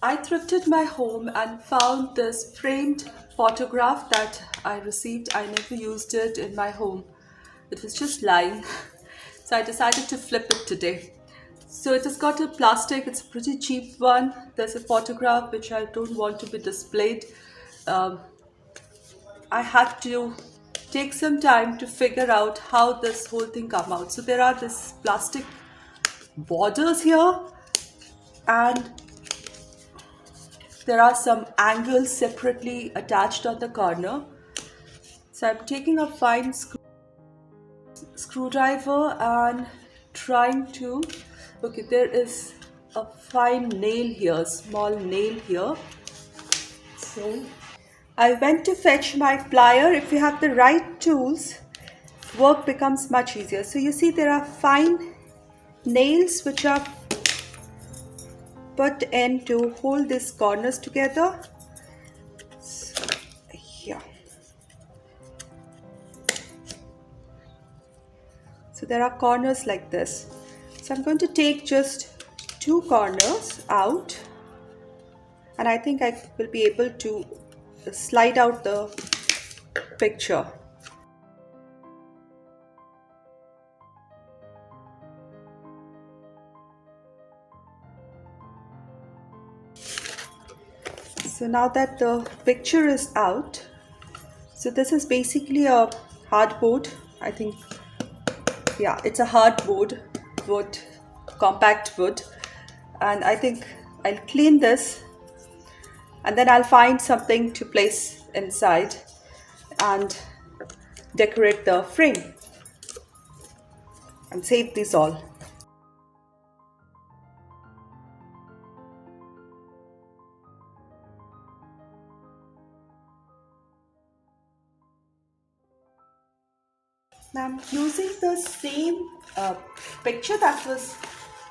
I thrifted my home and found this framed photograph that I received. I never used it in my home. It was just lying. So I decided to flip it today. So it has got a plastic, it's a pretty cheap one. There's a photograph which I don't want to be displayed. Um, I had to take some time to figure out how this whole thing come out. So there are this plastic borders here, and there are some angles separately attached on the corner. So I'm taking a fine screwdriver and trying to, okay, there is a fine nail here, small nail here. So I went to fetch my plier. If you have the right tools, work becomes much easier. So you see there are fine nails which are put in to hold these corners together. So, here. So there are corners like this. So I'm going to take just 2 corners out, and I think I will be able to slide out the picture. So now that the picture is out, so this is basically a hardboard. I think, yeah, it's a hardboard wood, compact wood. And I think I'll clean this and then I'll find something to place inside and decorate the frame and save these all. Now I'm using the same picture that was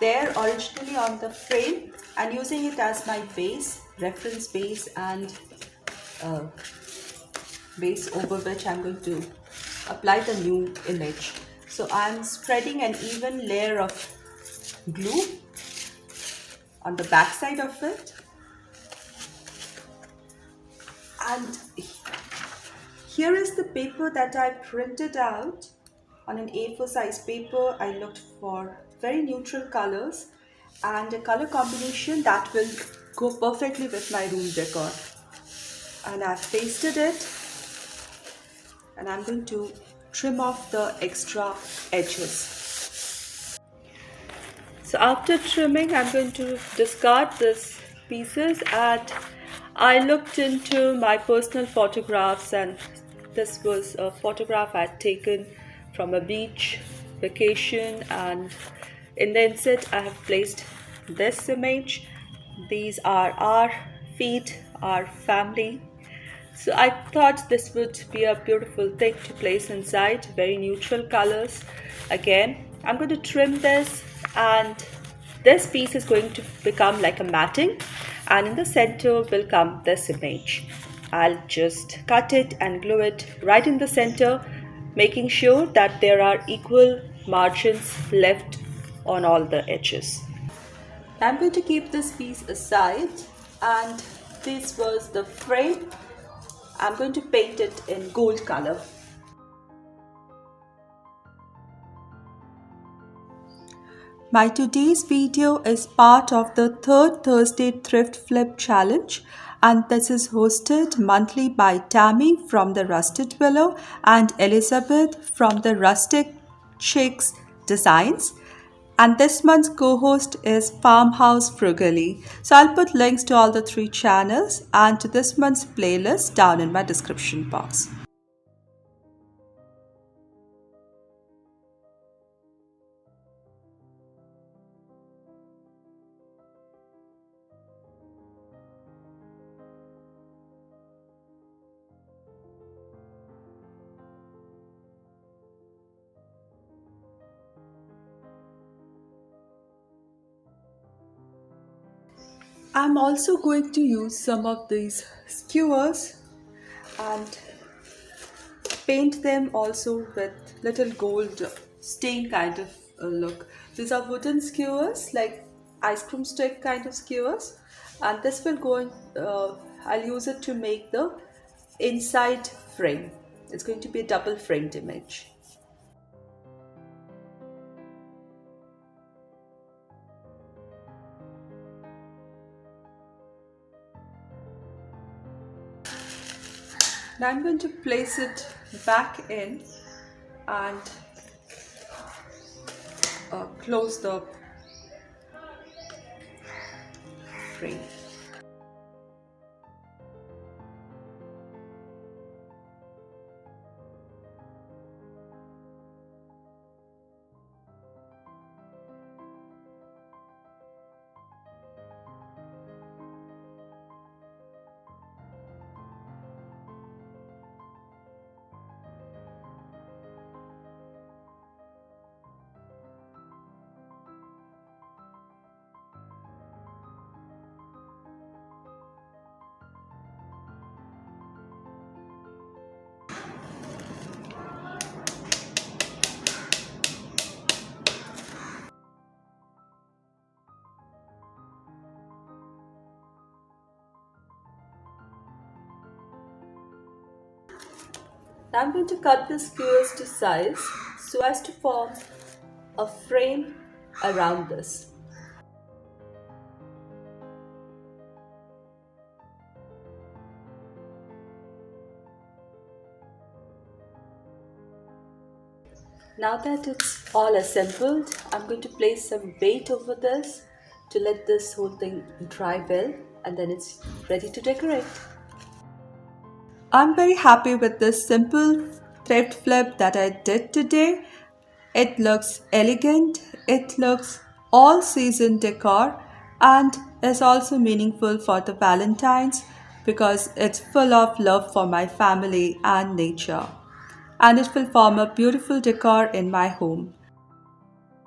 there originally on the frame and using it as my base, reference base, and base over which I'm going to apply the new image. So I'm spreading an even layer of glue on the back side of it, and here is the paper that I printed out on an A4 size paper. I looked for very neutral colors and a color combination that will go perfectly with my room decor. And I've pasted it, and I'm going to trim off the extra edges. So after trimming, I'm going to discard these pieces, and I looked into my personal photographs, and this was a photograph I'd taken from a beach vacation, and in the insert I have placed this image. These are our feet, our family. So I thought this would be a beautiful thing to place inside, very neutral colors. Again, I'm going to trim this, and this piece is going to become like a matting, and in the center will come this image. I'll just cut it and glue it right in the center, making sure that there are equal margins left on all the edges. I'm going to keep this piece aside, and this was the frame. I'm going to paint it in gold color. My today's video is part of the 3rd Thursday Thrift Flip Challenge, and this is hosted monthly by Tammy from the Rusted Willow and Elizabeth from the Rustic Chicks Designs. And this month's co-host is Farmhouse Frugally. So I'll put links to all the 3 channels and to this month's playlist down in my description box. I'm also going to use some of these skewers and paint them also with little gold stain kind of look. These are wooden skewers, like ice cream stick kind of skewers, and this will go in, I'll use it to make the inside frame. It's going to be a double framed image. Now I'm going to place it back in and close the frame. Now I'm going to cut the skewers to size so as to form a frame around this. Now that it's all assembled, I'm going to place some weight over this to let this whole thing dry well, and then it's ready to decorate. I'm very happy with this simple thrift flip that I did today. It looks elegant, it looks all season decor, and is also meaningful for the Valentine's because it's full of love for my family and nature. And it will form a beautiful decor in my home.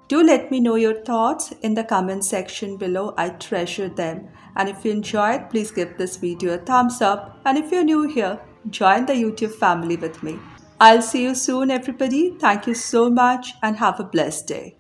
Do let me know your thoughts in the comment section below. I treasure them. And if you enjoyed, please give this video a thumbs up. And if you're new here, join the YouTube family with me. I'll see you soon, everybody. Thank you so much and have a blessed day.